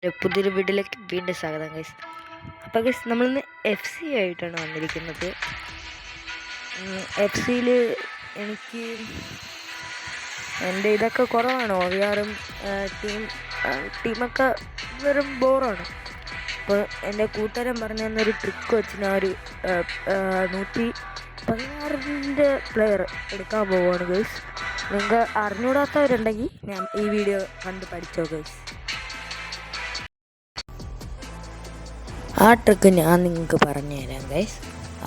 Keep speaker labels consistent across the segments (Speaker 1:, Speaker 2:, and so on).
Speaker 1: പുതിയൊരു വീഡിയോയിലേക്ക് വീണ്ടും സ്വാഗതം ഗൈസ്. അപ്പോൾ ഗൈസ് നമ്മളിന്ന് FC ആയിട്ടാണ് വന്നിരിക്കുന്നത്. FC എനിക്ക് എൻ്റെ ഇതൊക്കെ കുറവാണ്. OVRും ടീമൊക്കെ വെറും ബോറാണ്. അപ്പോൾ എൻ്റെ കൂട്ടുകാരൻ പറഞ്ഞു തന്നൊരു ട്രിക്ക് വെച്ച് ഞാൻ ഒരു 116 പ്ലെയർ എടുക്കാൻ പോവുകയാണ് ഗൈസ്. നിങ്ങൾക്ക് അറിഞ്ഞൂടാത്തവരുണ്ടെങ്കിൽ ഞാൻ ഈ വീഡിയോ കണ്ട് പഠിച്ചോ ഗൈസ്. ആ ട്രിക്ക് ഞാൻ നിങ്ങൾക്ക് പറഞ്ഞു തരാം ഗൈസ്.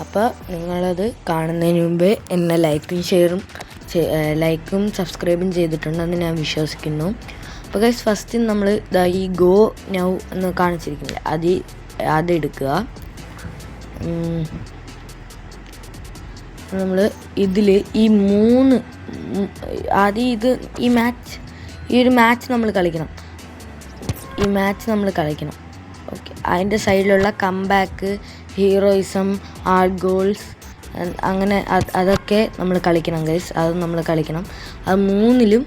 Speaker 1: അപ്പോൾ നിങ്ങളത് കാണുന്നതിന് മുമ്പേ എന്നെ ലൈക്കും സബ്സ്ക്രൈബും ചെയ്തിട്ടുണ്ടെന്ന് ഞാൻ വിശ്വസിക്കുന്നു. അപ്പോൾ ഗൈസ് ഫസ്റ്റ് നമ്മൾ ഈ ഗോ നൗ എന്ന് കാണിച്ചിരിക്കുന്നില്ല, അതെടുക്കുക. നമ്മൾ ഇതിൽ ഈ ഒരു മാച്ച് നമ്മൾ കളിക്കണം. ഓക്കെ, അതിൻ്റെ സൈഡിലുള്ള കംബാക്ക്, ഹീറോയിസം, ആർട്ട് ഗോൾസ്, അങ്ങനെ അതൊക്കെ നമ്മൾ കളിക്കണം ഗൈസ്. നമ്മൾ കളിക്കണം. അത് മൂന്നിലും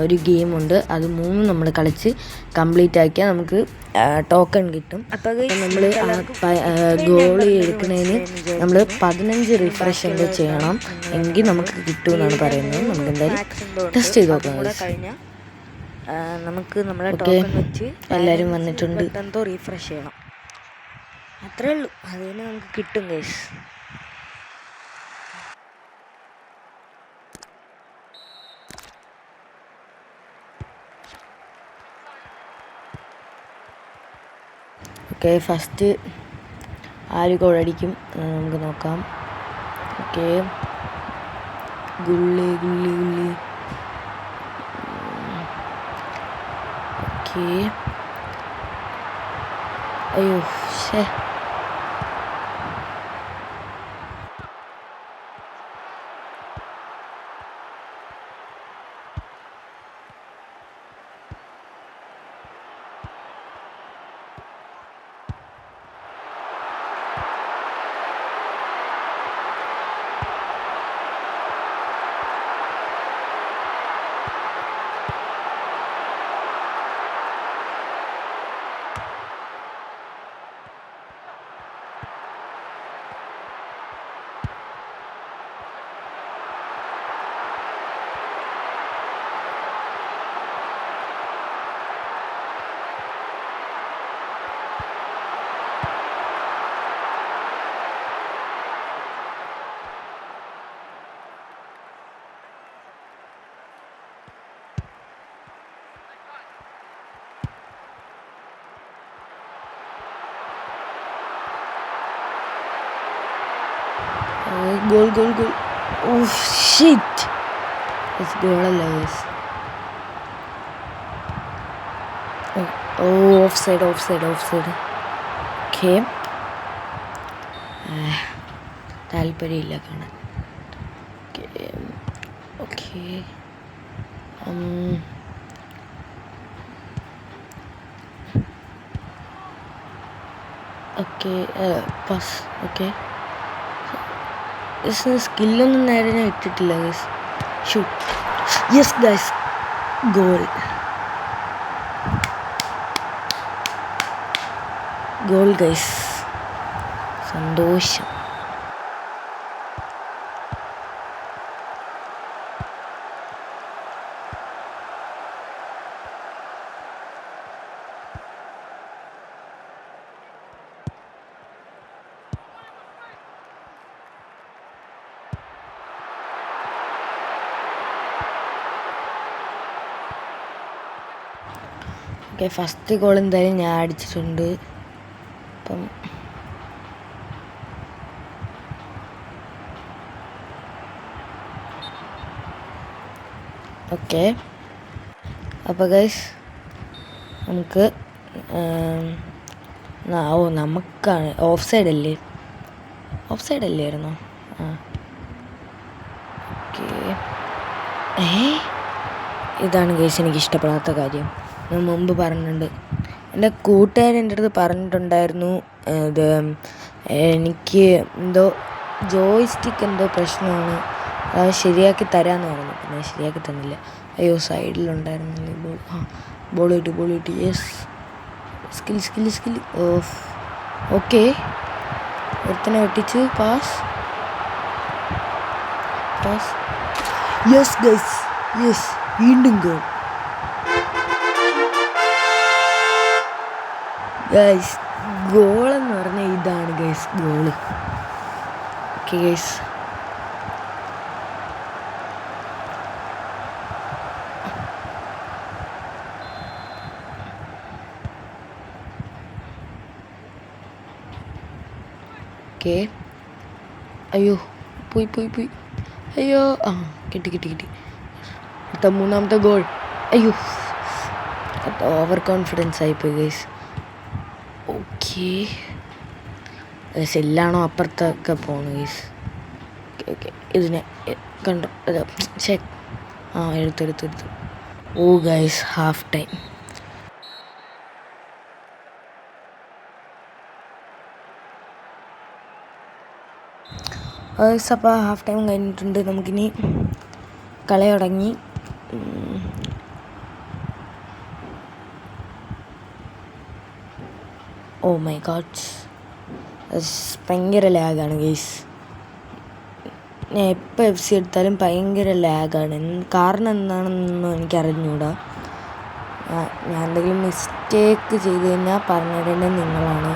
Speaker 1: ഒരു ഗെയിമുണ്ട്. അത് മൂന്നും നമ്മൾ കളിച്ച് കംപ്ലീറ്റ് ആക്കിയാൽ നമുക്ക് ടോക്കൺ കിട്ടും. അപ്പോൾ നമ്മൾ ഗോൾ എടുക്കുന്നതിന് നമ്മൾ 15 റിഫ്രഷ് ചെയ്യണം, എങ്കിൽ നമുക്ക് കിട്ടുമെന്നാണ് പറയുന്നത്. നമുക്ക് എന്തായാലും ടെസ്റ്റ് ചെയ്ത് നോക്കാം. നമുക്ക് നമ്മളെ ടോക്കൺ വെച്ച് എല്ലാവരും വന്നിട്ടുണ്ട്. എന്തോ റീഫ്രഷ് ചെയ്യണം, അത്രേ ഉള്ളൂ. അതിന് നമുക്ക് കിട്ടും ഗൈസ്. ഓക്കെ, ഫസ്റ്റ് ആര് ഗോൾ അടിക്കും നമുക്ക് നോക്കാം. ഓക്കെ, ഗുള്ളി. അയ്യോ ശേ, goal. Oh shit, it's goalalla guys. Oh, offside. Okay, താല്പര്യമില്ല കാണാൻ. Okay, pass. ഓക്കെ, സ്കില്ലൊന്നും നേരെ ഞാൻ ഇട്ടിട്ടില്ല guys. Shoot. Yes guys, goal guys. സന്തോഷം. ഓക്കെ, ഫസ്റ്റ് ഗോൾ എന്തായാലും ഞാൻ അടിച്ചിട്ടുണ്ട്. അപ്പം ഓക്കെ, അപ്പോൾ ഗൈസ് നമുക്ക് നമുക്കാണ് ഓഫ് സൈഡ് അല്ലായിരുന്നോ? ഓക്കെ, ഇതാണ് ഗൈസ് എനിക്ക് ഇഷ്ടപ്പെടാത്ത കാര്യം. ഞാൻ മുമ്പ് പറഞ്ഞിട്ടുണ്ട്, എൻ്റെ കൂട്ടുകാരൻ എൻ്റെ അടുത്ത് പറഞ്ഞിട്ടുണ്ടായിരുന്നു, ഇത് എനിക്ക് എന്തോ ജോയ്സ്റ്റിക്ക് എന്തോ പ്രശ്നമാണ്, അത് ശരിയാക്കി തരാമെന്ന് പറഞ്ഞു. പിന്നെ ശരിയാക്കി തന്നില്ല. അയ്യോ, സൈഡിലുണ്ടായിരുന്നു ബോൾ. ബോൾ കിട്ടി. Yes, skill of. ഓക്കെ, ഒരുത്തനെ വെട്ടിച്ച്. പാസ്. യെസ് ഗൈസ്, യെസ്, വീണ്ടും ഗോൾ. ഗൈസ്, ഗോളെന്ന് പറഞ്ഞാൽ ഇതാണ് guys, goal. Okay guys, okay. അയ്യോ, പോയി. അയ്യോ, കിട്ടി. അടുത്ത മൂന്നാമത്തെ ഗോൾ. അയ്യോ, ഓവർ കോൺഫിഡൻസ് ആയിപ്പോയി ഗൈസ്. ഓക്കെ ഗൈസ്, എല്ലാണോ അപ്പുറത്തൊക്കെ പോകണം ഗൈസ്. ഓക്കെ, ഇതിനെ കണ്ടോ? ചെക്ക്. എടുത്തു. ഓ ഗൈസ്, ഹാഫ് ടൈം. അപ്പോൾ ഹാഫ് ടൈം കഴിഞ്ഞിട്ടുണ്ട്. നമുക്കിനി കളി തുടങ്ങി. ഓ മൈ ഗോഡ്, ഭയങ്കര ലാഗാണ് ഗൈസ്. ഞാൻ എപ്പോൾ FC എടുത്താലും ഭയങ്കര ലാഗാണ്. കാരണം എന്താണെന്നൊന്നും എനിക്കറിഞ്ഞൂടാ. ഞാൻ എന്തെങ്കിലും മിസ്റ്റേക്ക് ചെയ്ത് കഴിഞ്ഞാൽ പറഞ്ഞിടേണ്ടത് നിങ്ങളാണ്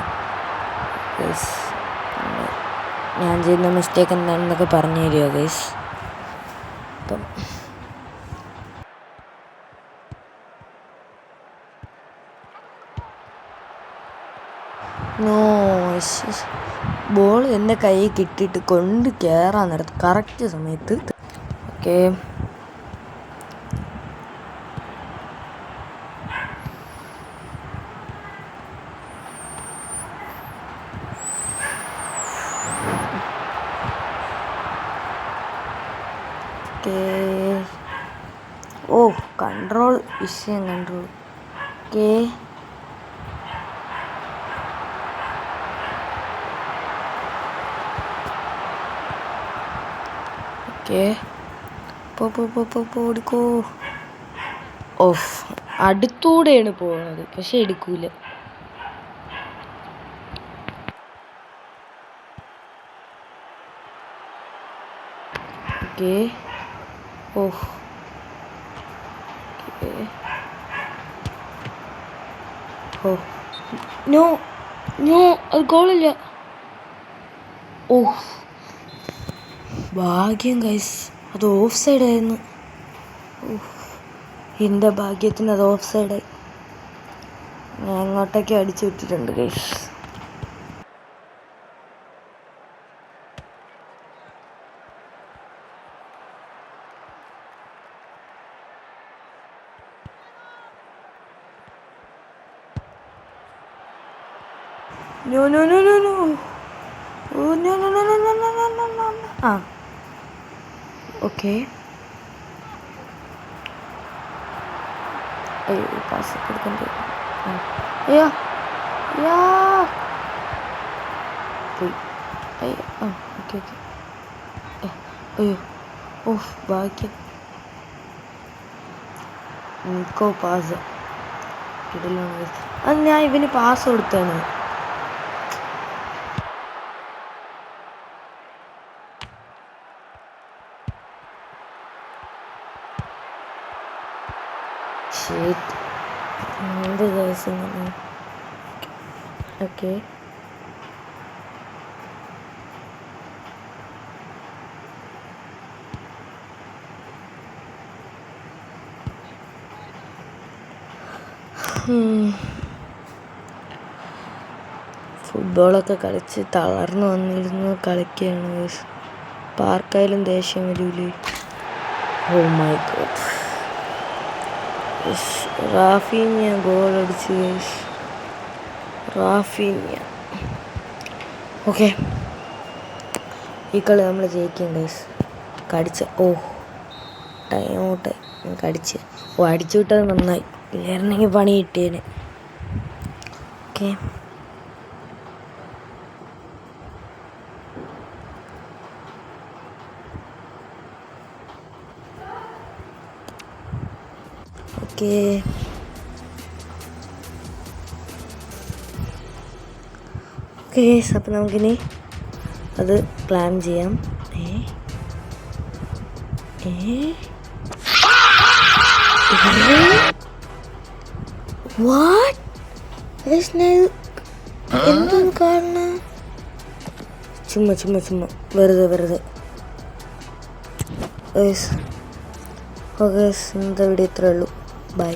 Speaker 1: ഗൈസ്. ഞാൻ ചെയ്യുന്ന മിസ്റ്റേക്ക് എന്താണെന്നൊക്കെ പറഞ്ഞു തരുമോ ഗൈസ്? അപ്പം ബോൾ എൻ്റെ കയ്യിൽ കിട്ടിയിട്ട് കൊണ്ട് കയറാൻ നേരത്ത് കറക്റ്റ് സമയത്ത്. ഓക്കെ, ഓ കൺട്രോൾ കൺട്രോൾ. ഓക്കെ, ഓടിക്കോ. ഓഫ്, അടുത്തൂടെയാണ് പോകുന്നത്, പക്ഷെ എടുക്കൂല. Okay, of. നോ, അത് ഗോളില്ല. ഓ ഭാഗ്യം ഗൈസ്, അത് ഓഫ് സൈഡായിരുന്നു. എൻ്റെ ഭാഗ്യത്തിന് അത് ഓഫ് സൈഡായി. ഞാൻ അങ്ങോട്ടേക്ക് അടിച്ചു വിട്ടിട്ടുണ്ട് ഗൈസ്. ഓക്കെ, അയ്യോ പാസ് കൊടുക്കണ്ടേ. അയ്യോ പോയി. ഓക്കെ. അയ്യോ, ഓഫ്, ഭാഗ്യം. എനിക്കോ പാസ് കിടിലാണ്. അത് ഞാൻ ഇവന് പാസ് കൊടുത്താണ്. എന്ത് ഗൈസ് ഇങ്ങനെ. ഓക്കെ, ഫുട്ബോളൊക്കെ കളിച്ച് തളർന്നു വന്നിരുന്നു കളിക്കുകയാണ് ഗൈസ്. പാർക്കായാലും ദേഷ്യം വരൂലേ. ഓ മൈ ഗോഡ്, റാഫീനിയ ഗോൾ അടിച്ച് ഗൈസ്. റാഫീനിയ. ഓക്കെ, ഈ കളി നമ്മൾ ജയിക്കും ഗൈസ്. ടൈം ഔട്ടായി. അടിച്ചു വിട്ടത് നന്നായി, ഇല്ലായിരുന്നെങ്കിൽ പണി കിട്ടിയേനെ. ഓക്കെ, ഓക്കെ ഗൈസ്, അപ്പോൾ നമുക്കിനി അത് പ്ലാൻ ചെയ്യാം. വാട്ട് എന്തും കാണുന്ന ചുമ്മാ വെറുതെ ഓക്കെ, ഇന്നത്തെ വീഡിയോ ഇത്രേ ഉള്ളൂ. ബൈ.